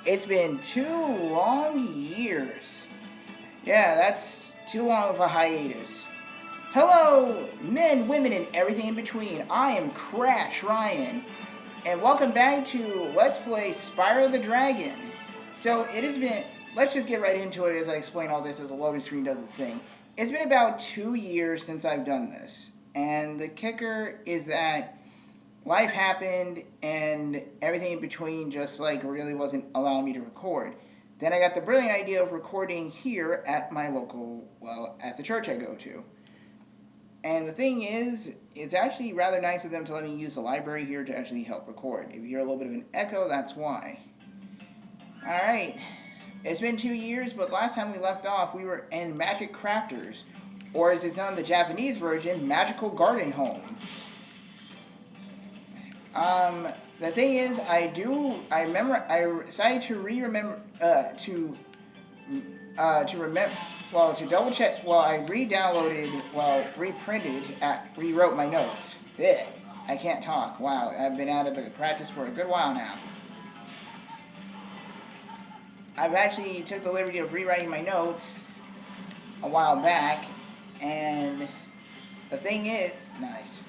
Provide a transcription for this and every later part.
It's been 2 long years. Yeah, that's too long of a hiatus. Hello, men, women, and everything in between. I am Crash Ryan, and welcome back to Let's Play Spyro the Dragon. So it has been. Let's just get right into it as I explain all this as the loading screen does its thing. It's been about 2 years since I've done this, and the kicker is that life happened and everything in between just like really wasn't allowing me to record. Then I got the brilliant idea of recording here at my local, well, at the church I go to. And the thing is, it's actually rather nice of them to let me use the library here to actually help record. If you hear a little bit of an echo, that's why. Alright, it's been 2 years, but last time we left off, we were in Magic Crafters, or as it's known in the Japanese version, Magical Garden Home. The thing is, I decided to double check, I rewrote my notes. Ugh, I can't talk. Wow, I've been out of the practice for a good while now. I've actually took the liberty of rewriting my notes a while back, and the thing is, nice.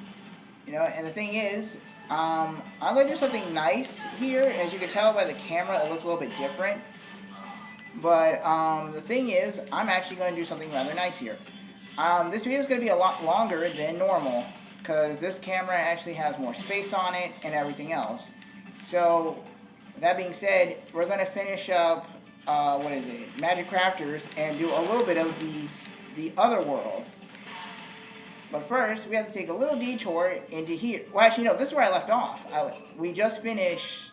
And the thing is, I'm going to do something nice here. As you can tell by the camera, it looks a little bit different. But the thing is, I'm actually going to do something rather nice here. This video is going to be a lot longer than normal, because this camera actually has more space on it and everything else. So, that being said, we're going to finish up, Magic Crafters, and do a little bit of the other world. But first, we have to take a little detour into here. Well, actually, no, this is where I left off. We just finished,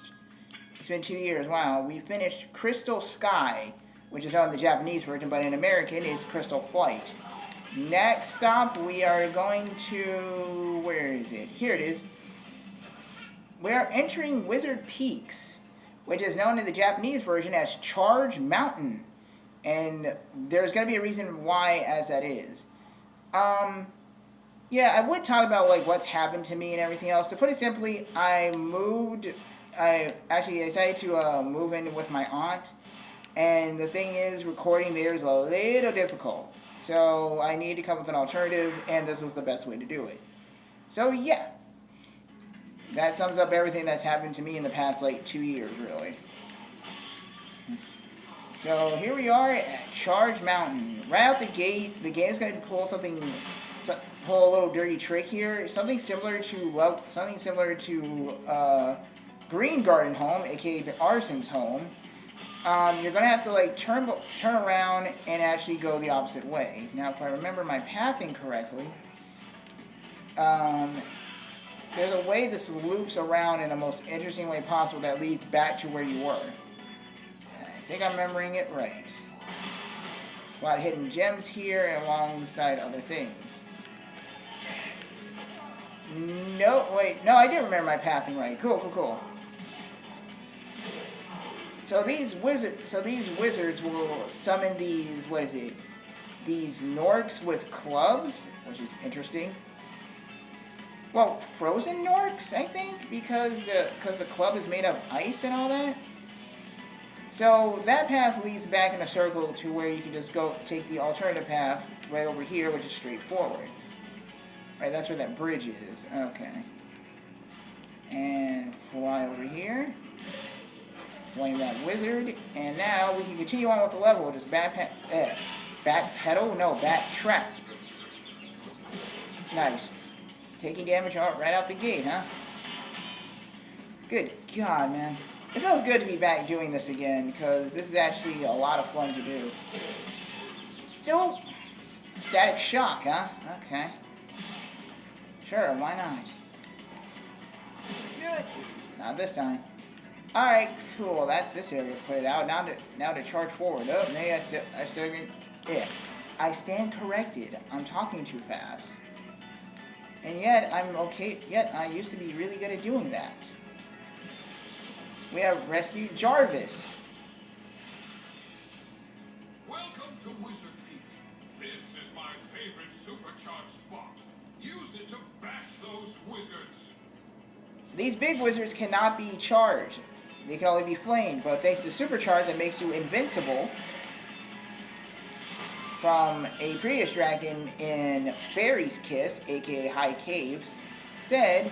it's been 2 years, wow. We finished Crystal Sky, which is on the Japanese version, but in American is Crystal Flight. Next stop, we are going to, where is it? Here it is. We are entering Wizard Peaks, which is known in the Japanese version as Charge Mountain. And there's going to be a reason why as that is. Yeah, I would talk about what's happened to me and everything else. To put it simply, I decided to move in with my aunt, and the thing is, recording there is a little difficult. So I needed to come up with an alternative, and this was the best way to do it. So yeah, that sums up everything that's happened to me in the past 2 years, really. So here we are at Charge Mountain. Right out the gate, the game is going to pull a little dirty trick here. Something similar to Green Garden Home, aka Arson's home. You're gonna have to turn around and actually go the opposite way. Now, if I remember my pathing correctly, there's a way this loops around in the most interesting way possible that leads back to where you were. I think I'm remembering it right. A lot of hidden gems here and alongside other things. No, I didn't remember my pathing right. Cool. So these wizards will summon these, these Norks with clubs, which is interesting. Well, frozen Norks, I think, because the club is made of ice and all that. So that path leads back in a circle to where you can just go take the alternative path right over here, which is straightforward. Right, that's where that bridge is. Okay. And fly over here. Flame that wizard. And now we can continue on with the level. Just backtrack. Nice. Taking damage right out the gate, huh? Good God, man. It feels good to be back doing this again, because this is actually a lot of fun to do. Nope. Static shock, huh? Okay. Sure, why not? Not this time. Alright, cool. That's this area put out. Now to charge forward. Oh, maybe I stand corrected. I'm talking too fast. And yet, I used to be really good at doing that. We have rescued Jarvis. Welcome to Wizard Peak. This is my favorite supercharged spot. Use it to bash those wizards. These big wizards cannot be charged. they can only be flamed. But thanks to Supercharge, it makes you invincible. From a previous dragon in Fairy's Kiss, aka High Caves, said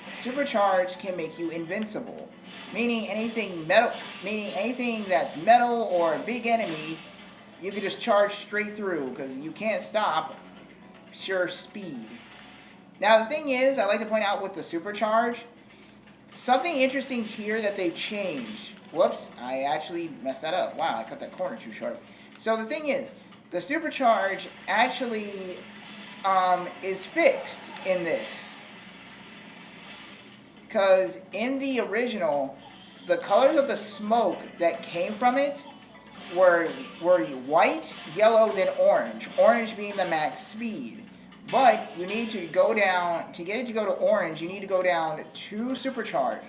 Supercharge can make you invincible. Meaning anything that's metal or a big enemy, you can just charge straight through because you can't stop pure speed. Now the thing is, I like to point out with the Supercharge, something interesting here that they've changed. Whoops, I actually messed that up. Wow, I cut that corner too sharp. So the thing is, the Supercharge actually is fixed in this. Because in the original, the colors of the smoke that came from it were white, yellow, then orange. Orange being the max speed. But you need to go down, to get it to go to orange, you need to go down two supercharged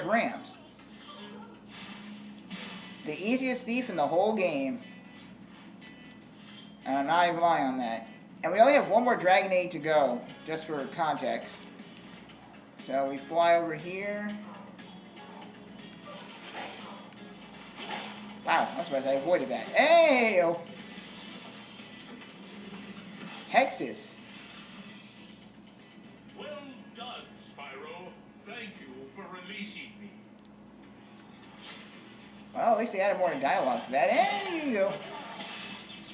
ramps. The easiest thief in the whole game. And I'm not even lying on that. And we only have one more Dragonade to go, just for context. So we fly over here. Wow, I'm surprised I avoided that. Hey! Hexus. Well done, Spyro. Thank you for releasing me. Well, at least they added more dialogue to that. And here you go.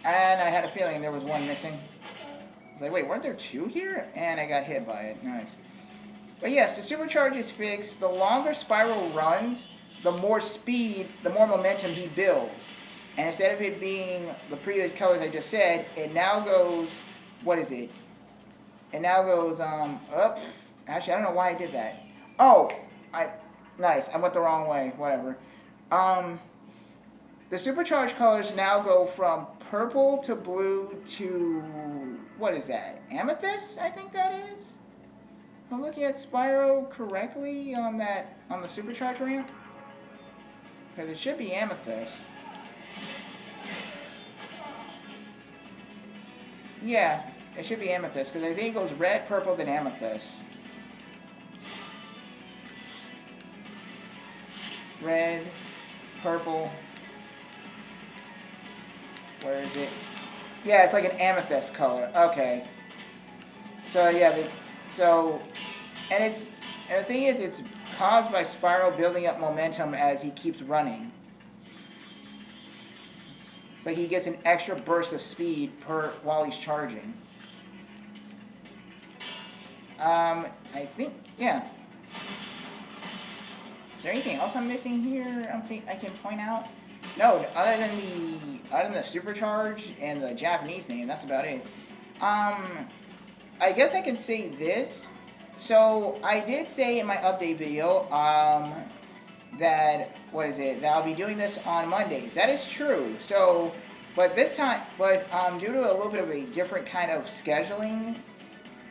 And I had a feeling there was one missing. I was like, wait, weren't there two here? And I got hit by it. Nice. But yes, the Supercharge is fixed. The longer Spyro runs, the more speed, the more momentum he builds. And instead of it being the previous colors I just said, it now goes, what is it? It now goes, oops. Actually, I don't know why I did that. Oh, nice. I went the wrong way. Whatever. The Supercharged colors now go from purple to blue to, what is that? Amethyst, I think that is? I'm looking at Spyro correctly on the Supercharged ramp? Because it should be Amethyst. Yeah, it should be Amethyst, because I think it goes red, purple, then Amethyst. Red, purple. Where is it? Yeah, it's like an amethyst color. Okay. So yeah, and the thing is, it's caused by Spyro building up momentum as he keeps running. It's like he gets an extra burst of speed while he's charging. I think, yeah. Is there anything else I'm missing here? I can point out. No, other than the Supercharge and the Japanese name, that's about it. I guess I can say this. So I did say in my update video that that I'll be doing this on Mondays. That is true. So, but this time, due to a little bit of a different kind of scheduling,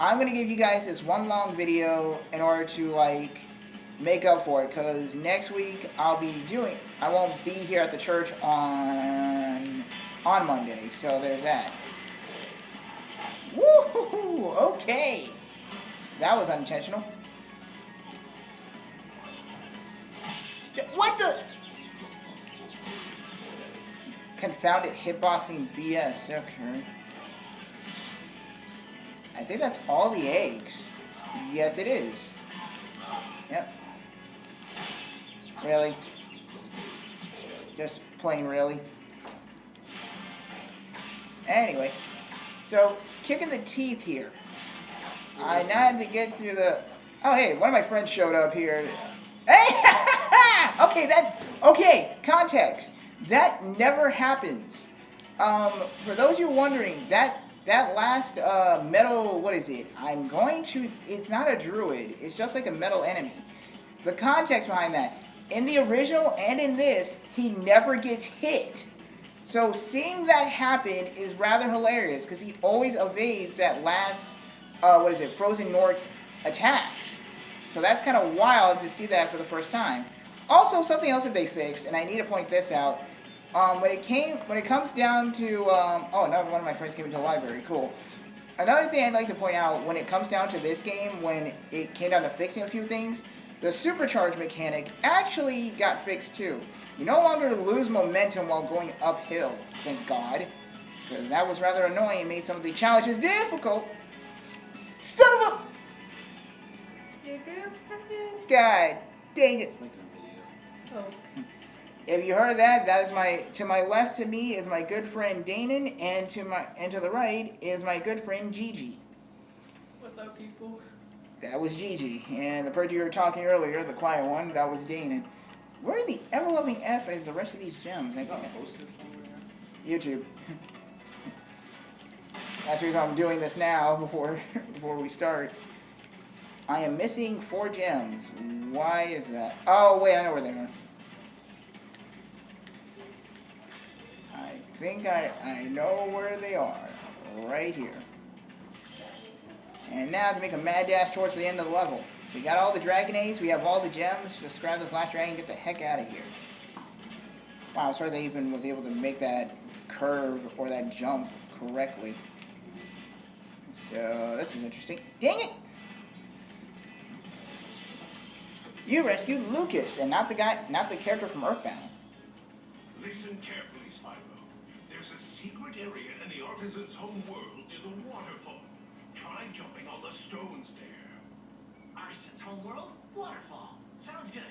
I'm gonna give you guys this one long video in order to make up for it, because next week I won't be here at the church on Monday, so there's that. Woohoo! Okay, that was unintentional. What the? Confounded hitboxing BS. Okay. I think that's all the eggs. Yes, it is. Yep. Really? Just plain really. Anyway, so kicking the teeth here. I now had to get through the. Oh hey, one of my friends showed up here. Hey, okay. Context. That never happens. For those of you wondering, that last metal, what is it? It's not a druid. It's just like a metal enemy. The context behind that. In the original and in this, he never gets hit. So seeing that happen is rather hilarious, because he always evades that last, Frozen Nork's attacks. So that's kind of wild to see that for the first time. Also, something else that they fixed, and I need to point this out, when it comes down to, another one of my friends came into the library, cool. Another thing I'd like to point out, when it comes down to this game, when it came down to fixing a few things, the supercharge mechanic actually got fixed too. You no longer lose momentum while going uphill, thank God. Because that was rather annoying and made some of the challenges difficult. Son of a... You good, Brian? God dang it. Making a video. Oh. If you heard that, that is to my left of me is my good friend Danon, and to the right is my good friend Gigi. What's up, people? That was Gigi. And the person you were talking earlier, the quiet one, that was Danon. Where the ever-loving F is the rest of these gems? I Not can't... posted somewhere. YouTube. That's the reason I'm doing this now before we start. I am missing 4 gems. Why is that? Oh, wait, I know where they are. I think I know where they are. Right here. And now to make a mad dash towards the end of the level. We got all the Dragon Eggs, we have all the gems. Just grab this last dragon and get the heck out of here. Wow, I'm surprised I even was able to make that curve or that jump correctly. So, this is interesting. Dang it! You rescued Lucas, and not the character from Earthbound. Listen carefully, Spyro. There's a secret area in the Artisan's home world near the waterfall. Try jumping on the stones there. Artisan's home world? Waterfall. Sounds good.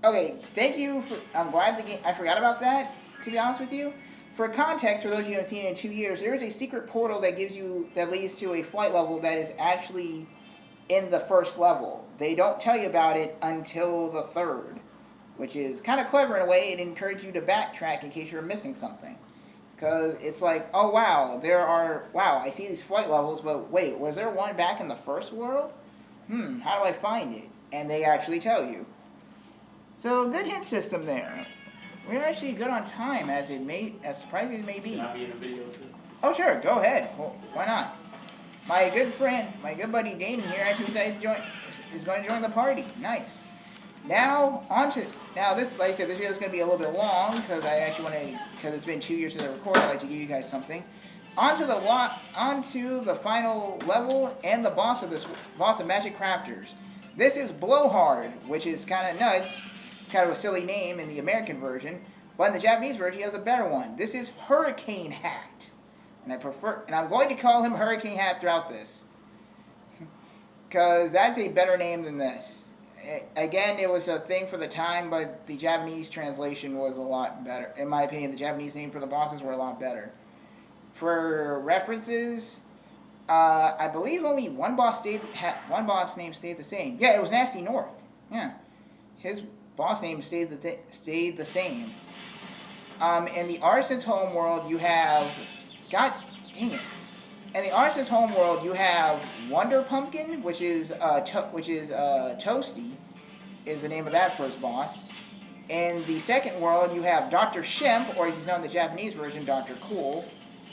Okay, thank you for... I'm glad the game... I forgot about that, to be honest with you. For context, for those of you who haven't seen it in 2 years, there is a secret portal that leads to a flight level that is actually in the first level. They don't tell you about it until the 3rd, which is kind of clever in a way. It encourages you to backtrack in case you're missing something. Because it's like, oh wow, wow, I see these flight levels, but wait, was there one back in the first world? How do I find it? And they actually tell you. So, good hint system there. We're actually good on time, as surprising as it may be. Can I be in a video too? Oh sure, go ahead. Well, why not? My good friend, my good buddy Danon here actually is going to join the party. Nice. Now, this, like I said, this video is going to be a little bit long, because I actually want to, because it's been 2 years since I recorded, I'd like to give you guys something. Onto the final level and the boss of Magic Crafters. This is Blowhard, which is kind of nuts, kind of a silly name in the American version, but in the Japanese version he has a better one. This is Hurricane Hat, and I'm going to call him Hurricane Hat throughout this, because that's a better name than this. Again, it was a thing for the time, but the Japanese translation was a lot better. In my opinion, the Japanese name for the bosses were a lot better. For references, I believe only one boss name stayed the same. Yeah, it was Nasty North. Yeah, his boss name stayed the same. In the Artisan's home world, you have... God dang it. In the Artisan's home world, you have Wonder Pumpkin, which is Toasty, is the name of that first boss. In the second world, you have Dr. Shemp, or as he's known in the Japanese version, Dr. Cool.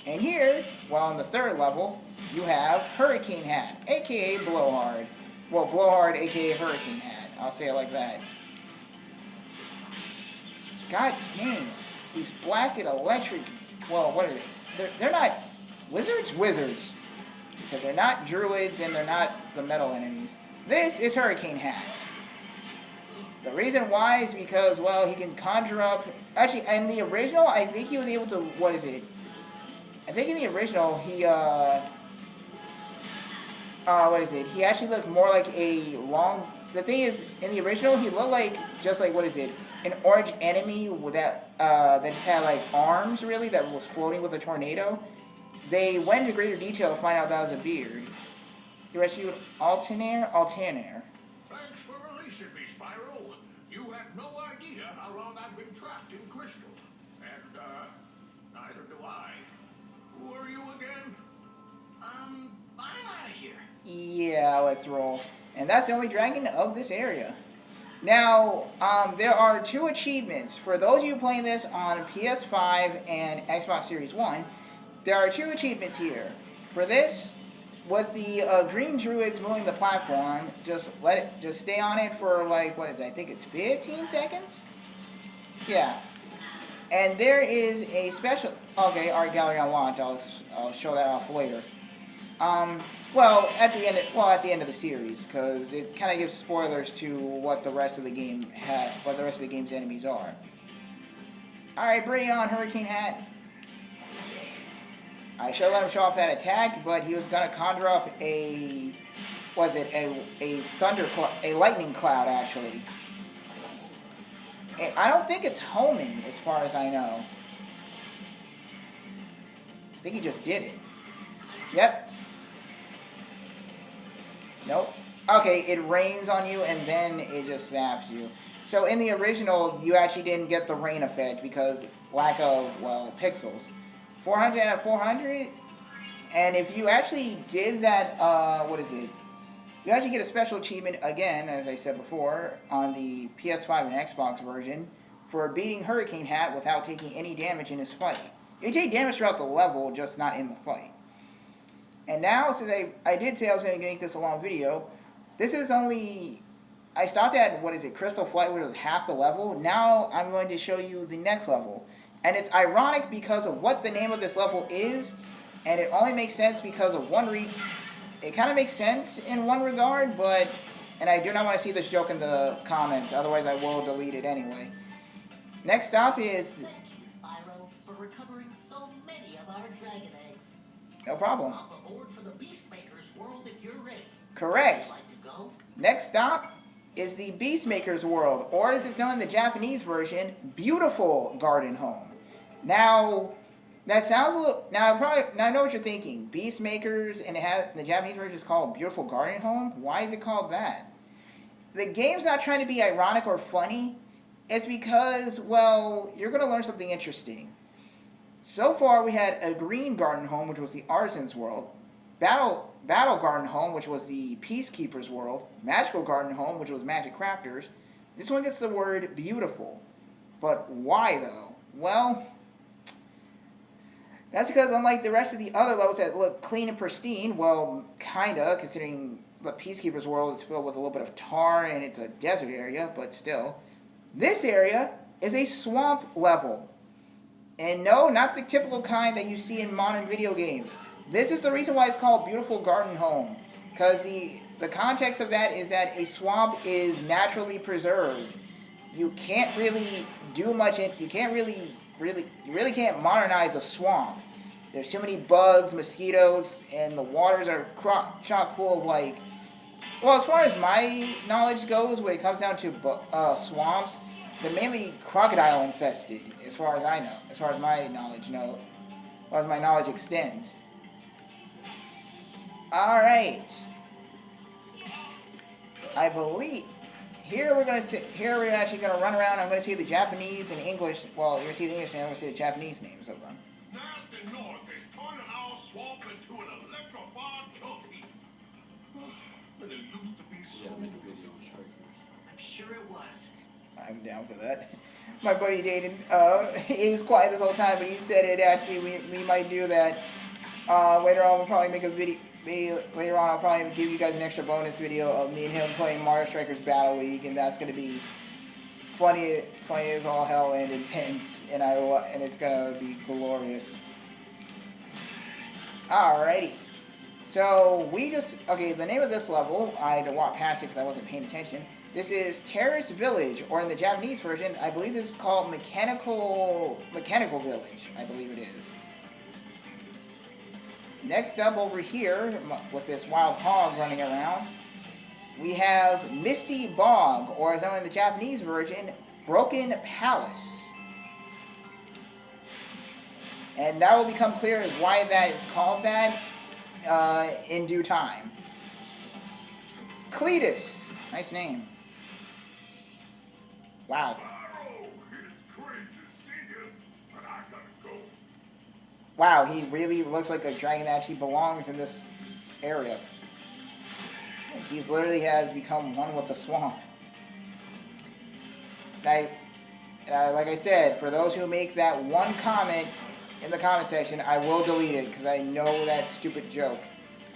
And here, well, on the 3rd level, you have Hurricane Hat, aka Blowhard. Well, Blowhard, aka Hurricane Hat. I'll say it like that. God dang, these blasted electric... Well, what are they? They're not... Wizards. Because they're not druids and they're not the metal enemies. This is Hurricane Hat. The reason why is because, well, he can conjure up... Actually, in the original, I think he was able to... What is it? I think in the original, he, what is it? He actually looked more like a long... The thing is, in the original, he looked like, just like, what is it? An orange enemy that just had, like, arms, really, that was floating with a tornado. They went into greater detail to find out that was a beard. He rescued Altair. Thanks for releasing me, Spyro. You had no idea how long I've been trapped in Crystal. And, neither do I. Who are you again? I'm out of here. Yeah, let's roll. And that's the only dragon of this area. Now, there are 2 achievements. For those of you playing this on PS5 and Xbox Series 1, there are 2 achievements here. For this, with the green druids moving the platform, just stay on it for, like, what is it? I think it's 15 seconds? Yeah. And there is a special... Okay, Art Gallery unlocked. I'll show that off later. at the end of the series, because it kind of gives spoilers to what the rest of the game what the rest of the game's enemies are. All right, bring it on, Hurricane Hat. I should let him show off that attack, but he was gonna conjure up a lightning cloud actually. I don't think it's homing, as far as I know. I think he just did it. Yep. Nope. Okay, it rains on you and then it just zaps you. So in the original, you actually didn't get the rain effect because lack of, well, pixels. 400 out of 400? And if you actually did that, what is it? You actually get a special achievement, again, as I said before, on the PS5 and Xbox version, for beating Hurricane Hat without taking any damage in his fight. You take damage throughout the level, just not in the fight. And now, since I did say I was going to make this a long video, this is only... I stopped at, what is it, Crystal Flight, which was half the level. Now I'm going to show you the next level. And it's ironic because of what the name of this level is, and it only makes sense because of it kind of makes sense in one regard, but... And I do not want to see this joke in the comments, otherwise I will delete it anyway. Next stop is... Thank you, Spyro, for recovering so many of our dragon eggs. No problem. Hop aboard for the Beastmaker's world if you're ready. Correct. Would you like to go? Next stop is the Beastmaker's World, or as it's known in the Japanese version, Beautiful Garden Home. Now, that sounds a little... Now, I know what you're thinking. Beastmakers, and the Japanese version is called Beautiful Garden Home? Why is it called that? The game's not trying to be ironic or funny. It's because, well, you're going to learn something interesting. So far, we had a Green Garden Home, which was the Artisan's World. Battle Garden Home, which was the Peacekeeper's World. Magical Garden Home, which was Magic Crafters. This one gets the word beautiful. But why, though? Well, that's because unlike the rest of the other levels that look clean and pristine, well, kinda, considering the Peacekeeper's World is filled with a little bit of tar and it's a desert area, but still. This area is a swamp level. And no, not the typical kind that you see in modern video games. This is the reason why it's called Beautiful Garden Home. Because the context of that is that a swamp is naturally preserved. You can't really do much, you really can't modernize a swamp. There's too many bugs, mosquitoes, and the waters are chock full of like... Well, as far as my knowledge goes, when it comes down to swamps, they're mainly crocodile infested, as far as I know. As far as my knowledge extends. Alright. I believe... Here we're actually gonna run around. I'm gonna see the Japanese and English. Well, you're gonna see the English name. I'm gonna see the Japanese names of them. Nasty North is turning our swamp into an electrified junkie. But it used to be so. Yeah, make a video on strikers. I'm sure it was. I'm down for that. My buddy Dayton, he was quiet this whole time, but he said it actually, we might do that. Later on, we'll probably make a video. Later on, I'll probably give you guys an extra bonus video of me and him playing Mario Strikers Battle League, and that's gonna be funny as all hell and intense, and it's gonna be glorious. Alrighty. So the name of this level, I had to walk past it because I wasn't paying attention. This is Terrace Village, or in the Japanese version, I believe this is called Mechanical Village, I believe it is. Next up over here, with this wild hog running around, we have Misty Bog, or as known in the Japanese version, Broken Palace. And that will become clear as why that is called that in due time. Cletus, nice name. Wow. Spyro, it's great to see you, but I gotta go. Wow, he really looks like a dragon that actually belongs in this area. He literally has become one with the swamp. Like I said, for those who make that one comment in the comment section, I will delete it because I know that stupid joke.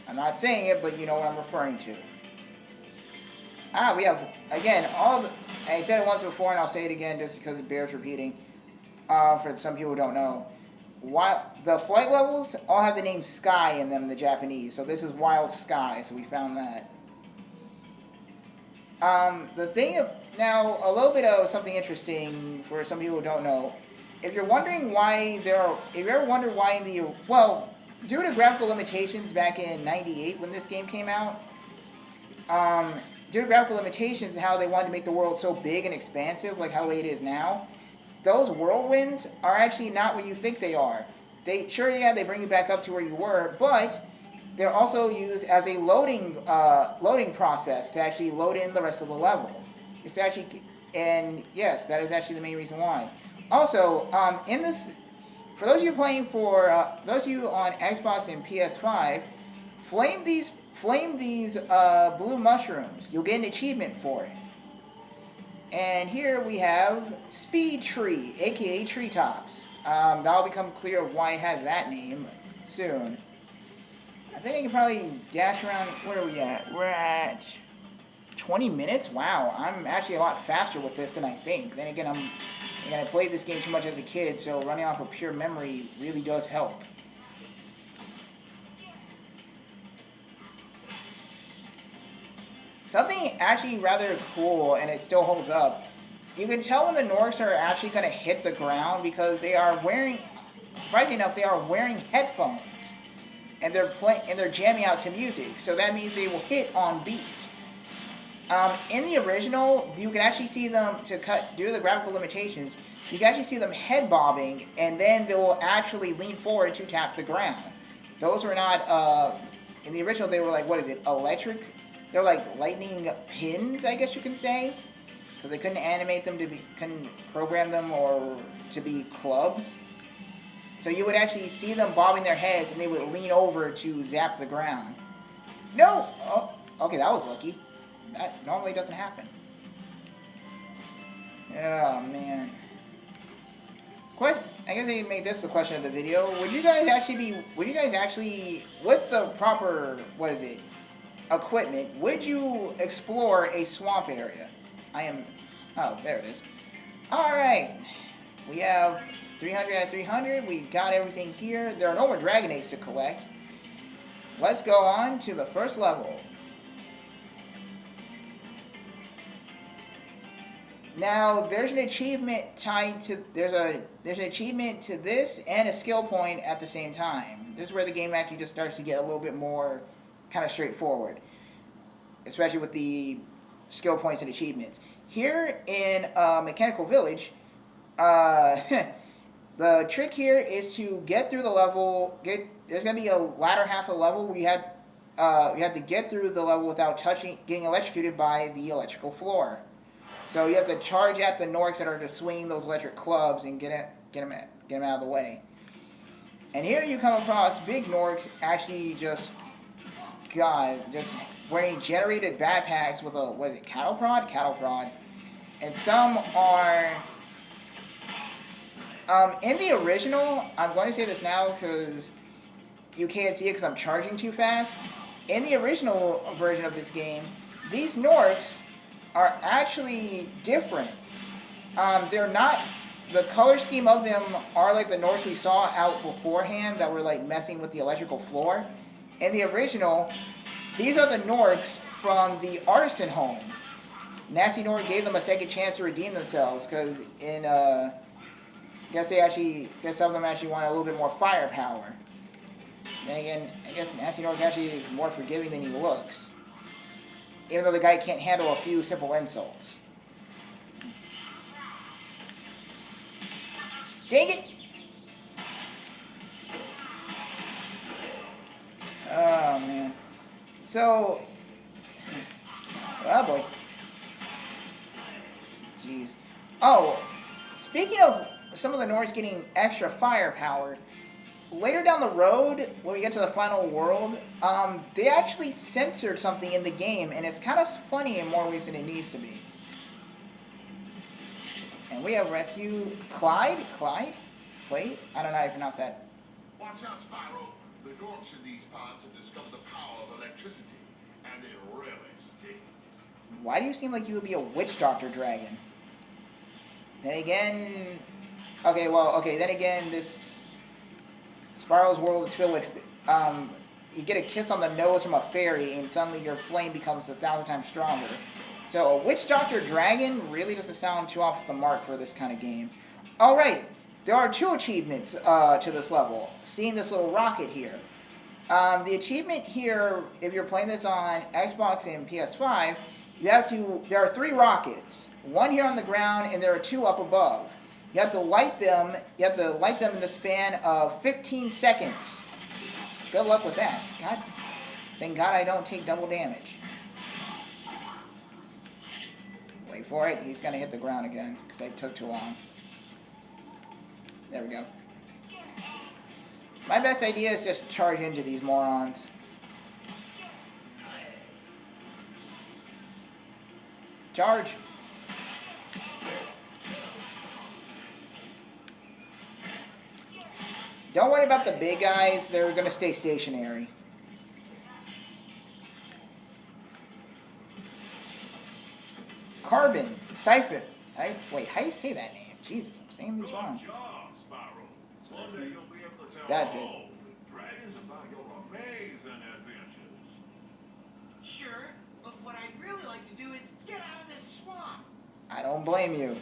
I'm not saying it, but you know what I'm referring to. We have, again, I said it once before and I'll say it again just because it bears repeating. For some people who don't know. the flight levels all have the name Sky in them in the Japanese. So this is Wild Sky. So we found that. The thing of, now a little bit of something interesting for some people who don't know. If you're wondering why if you ever wondered why due to graphical limitations back in '98 when this game came out, due to graphical limitations and how they wanted to make the world so big and expansive, like how it is now, those whirlwinds are actually not what you think they are. They bring you back up to where you were, but they're also used as a loading process to actually load in the rest of the level. It's actually, and yes, that is actually the main reason why. Also, in this, for those of you playing those of you on Xbox and PS5, flame these blue mushrooms. You'll get an achievement for it. And here we have Speed Tree, aka Treetops. That'll become clear of why it has that name soon. I think I can probably dash around. Where are we at? We're at 20 minutes? Wow, I'm actually a lot faster with this than I think. Then again, I played this game too much as a kid, so running off of pure memory really does help. Something actually rather cool, and it still holds up. You can tell when the Norks are actually going to hit the ground because they are wearing, surprisingly enough, they are wearing headphones, and they're jamming out to music. So that means they will hit on beat. In the original, you can actually see them due to the graphical limitations. You can actually see them head bobbing, and then they will actually lean forward to tap the ground. Those were not. In the original, they were like, what is it? Electric. They're like lightning pins, I guess you can say. So they couldn't animate them couldn't program them or to be clubs. So you would actually see them bobbing their heads and they would lean over to zap the ground. No! Oh, okay, that was lucky. That normally doesn't happen. Oh, man. I guess I can make this the question of the video. Would you guys actually, with the proper, equipment, would you explore a swamp area? Oh, there it is. Alright. We have 300 out of 300. We got everything here. There are no more Dragon Eggs to collect. Let's go on to the first level. Now, there's an achievement tied to, there's an achievement to this and a skill point at the same time. This is where the game actually just starts to get a little bit more kind of straightforward, especially with the skill points and achievements. Here in Mechanical Village, the trick here is to get through the level. There's gonna be a latter half of the level where you have to get through the level without getting electrocuted by the electrical floor. So you have to charge at the Norks that are just swinging those electric clubs and get them out of the way. And here you come across big Norks actually just wearing generated backpacks with a, cattle prod? Cattle prod. And some are, in the original, I'm going to say this now because you can't see it because I'm charging too fast. In the original version of this game, these Norks are actually different. They're not, the color scheme of them are like the Norks we saw out beforehand that were like messing with the electrical floor. In the original, these are the Norks from the Artisan Home. Gnasty Gnorc gave them a second chance to redeem themselves because I guess some of them actually wanted a little bit more firepower. Then again, I guess Gnasty Gnorc actually is more forgiving than he looks. Even though the guy can't handle a few simple insults. Dang it! Oh, man. So, oh boy. Jeez. Oh, speaking of some of the Norks getting extra firepower, later down the road, when we get to the final world, they actually censored something in the game, and it's kind of funny in more ways than it needs to be. And we have rescued Clyde? Wait, I don't know how you pronounce that. Watch out, Spyro. The Norks in these parts have discovered the power of electricity, and it really stings. Why do you seem like you would be a witch doctor dragon? Then again, then again, this Spyro's world is filled with, you get a kiss on the nose from a fairy, and suddenly your flame becomes 1,000 times stronger. So, Witch Doctor Dragon really doesn't sound too off the mark for this kind of game. Alright, there are 2 achievements to this level. Seeing this little rocket here. The achievement here, if you're playing this on Xbox and PS5, there are 3 rockets. 1 here on the ground, and there are 2 up above. You have to light them in the span of 15 seconds. Good luck with that. God, thank God I don't take double damage. Wait for it. He's going to hit the ground again, because I took too long. There we go. My best idea is just charge into these morons. Charge. Don't worry about the big guys. They're going to stay stationary. Carbon. Siphon. Wait, how do you say that name? Jesus, I'm saying these wrong. Good job, Spyro. One day you'll be able to tell That's it. all the dragons about your amazing adventures. Sure, but what I'd really like to do is get out of this swamp. I don't blame you.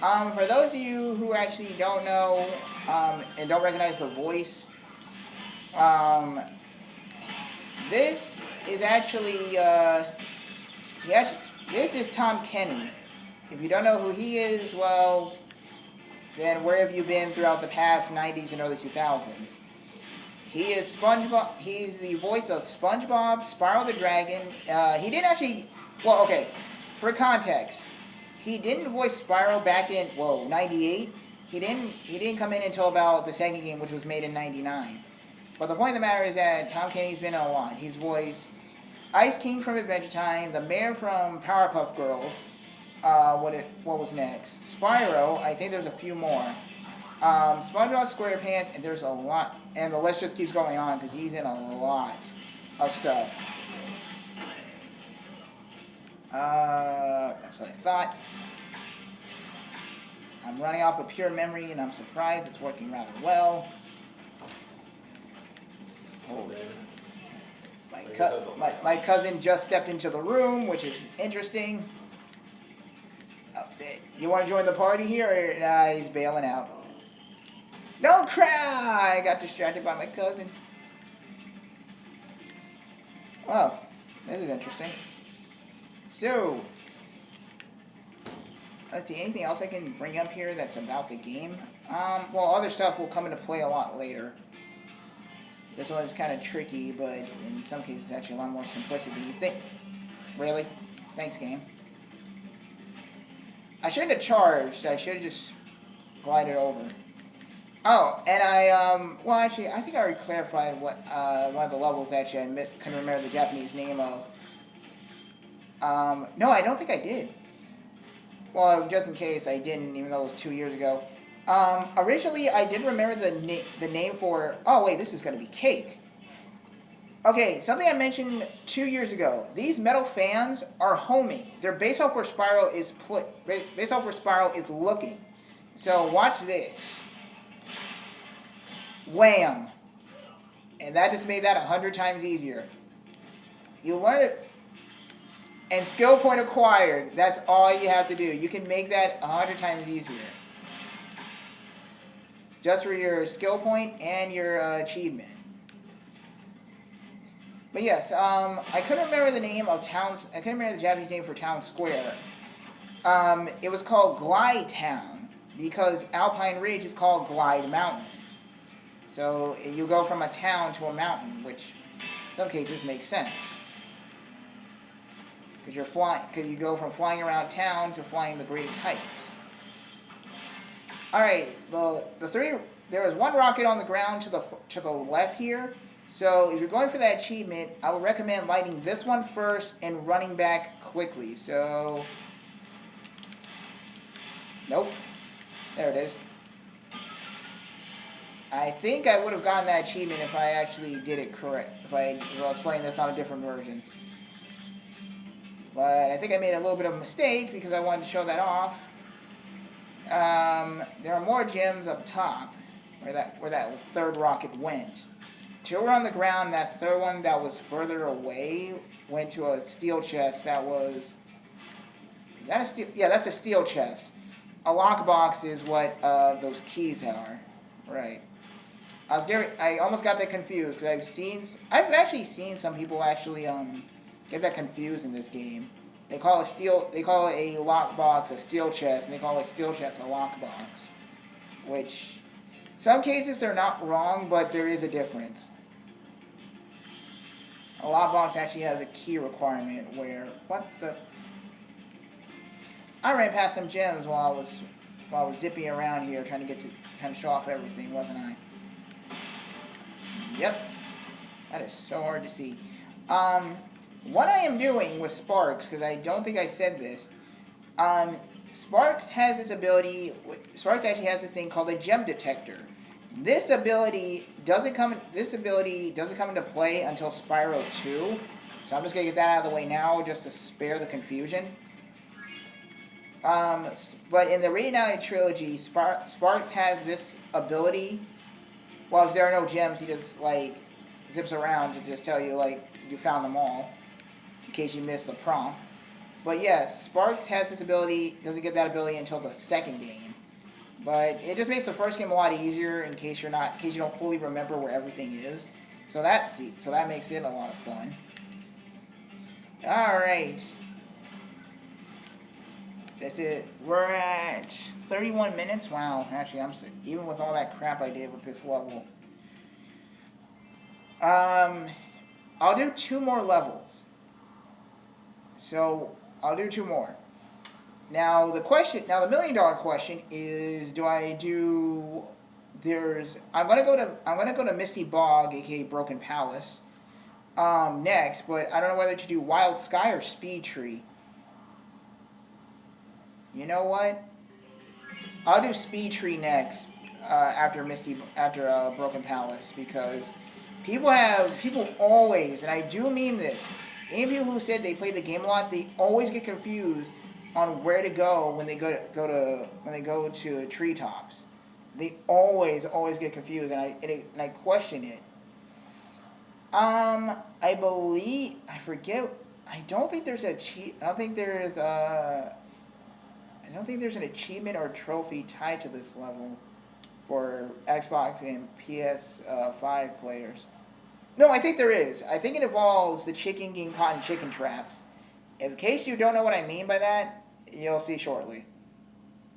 For those of you who actually don't know and don't recognize the voice, this is actually, this is Tom Kenny. If you don't know who he is, well, then where have you been throughout the past 90s and early 2000s? He is SpongeBob. He's the voice of SpongeBob, Spyro the Dragon. He didn't actually, well, okay, for context. He didn't voice Spyro back in, 98. He didn't come in until about the second game, which was made in 99. But the point of the matter is that Tom Kenny's been in a lot. He's voiced Ice King from Adventure Time, the mayor from Powerpuff Girls. What was next? Spyro. I think there's a few more. SpongeBob SquarePants, and there's a lot. And the list just keeps going on because he's in a lot of stuff. That's what I thought. I'm running off of pure memory, and I'm surprised it's working rather well. Holy. My cousin just stepped into the room, which is interesting. You want to join the party here? Or, nah, he's bailing out. Don't cry! I got distracted by my cousin. Well, this is interesting. So, let's see, anything else I can bring up here that's about the game? Well, other stuff will come into play a lot later. This one is kind of tricky, but in some cases it's actually a lot more simplicity than you think. Really? Thanks, game. I shouldn't have charged. I should have just glided over. Oh, and well, actually, I think I already clarified what one of the levels, actually, I couldn't remember the Japanese name of. No, I don't think I did. Well, just in case I didn't, even though it was 2 years ago. Originally, I did remember the name for... Oh, wait, this is going to be Cake. Okay, something I mentioned 2 years ago. These metal fans are homing. They're based off where Spyro is looking. So, watch this. Wham! And that just made that 100 times easier. You learn it... And skill point acquired. That's all you have to do. You can make that 100 times easier. Just for your skill point and your achievement. But yes, I couldn't remember the name of towns. I couldn't remember the Japanese name for Town Square. It was called Glide Town because Alpine Ridge is called Glide Mountain. So you go from a town to a mountain, which in some cases makes sense. Because you're flying, because you go from flying around town to flying the greatest heights. All right, there was one rocket on the ground to the left here. So if you're going for that achievement, I would recommend lighting this one first and running back quickly. So, nope, there it is. I think I would have gotten that achievement if I actually did it correct. If I was playing this on a different version. But I think I made a little bit of a mistake because I wanted to show that off. There are more gems up top. where that third rocket went. Two were on the ground. That third one that was further away went to a steel chest that was... Is that a steel? Yeah, that's a steel chest. A lockbox is what those keys are. Right. I almost got that confused because I've actually seen some people actually get that confused in this game. They call a lockbox a steel chest, and they call a steel chest a lockbox. Which, some cases they're not wrong, but there is a difference. A lockbox actually has a key requirement where I ran past some gems while I was zipping around here trying to show off everything, wasn't I? Yep. That is so hard to see. What I am doing with Sparks, because I don't think I said this, Sparks has this ability. Sparks actually has this thing called a gem detector. This ability doesn't come into play until Spyro 2. So I'm just gonna get that out of the way now, just to spare the confusion. But in the Reignited trilogy, Sparks has this ability. Well, if there are no gems, he just zips around to just tell you you found them all, in case you missed the prompt. But yes, Sparks has this ability. Doesn't get that ability until the second game. But it just makes the first game a lot easier in case you don't fully remember where everything is. So that makes it a lot of fun. All right. That's it. We're at 31 minutes. Wow, actually, even with all that crap I did with this level. I'll do 2 more levels. So I'll do 2 more. Now the $1,000,000 question is: do I do? I'm gonna go to Misty Bog, aka Broken Palace, next. But I don't know whether to do Wild Sky or Speed Tree. You know what? I'll do Speed Tree next after Broken Palace, because people always, and I do mean this, any people who said they played the game a lot, they always get confused on where to go when they go to treetops. They always get confused, and I question it. I forget. I don't think there's an achievement or trophy tied to this level for Xbox and PS5 players. No, I think there is. I think it involves the chicken getting caught in chicken traps. In case you don't know what I mean by that, you'll see shortly.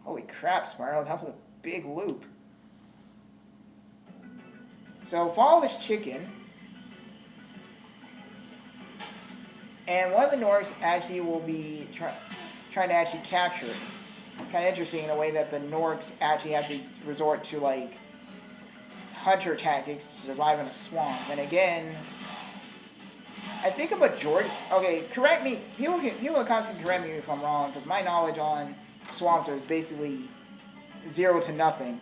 Holy crap, Spyro, that was a big loop. So follow this chicken. And one of the Norks actually will be trying to actually capture it. It's kind of interesting in a way that the Norks actually have to resort to hunter tactics to survive in a swamp. And again, I think a majority. Okay, correct me. People in constantly correct me if I'm wrong, because my knowledge on swamps is basically 0 to nothing.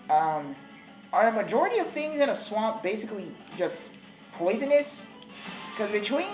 Are a majority of things in a swamp basically just poisonous? Because between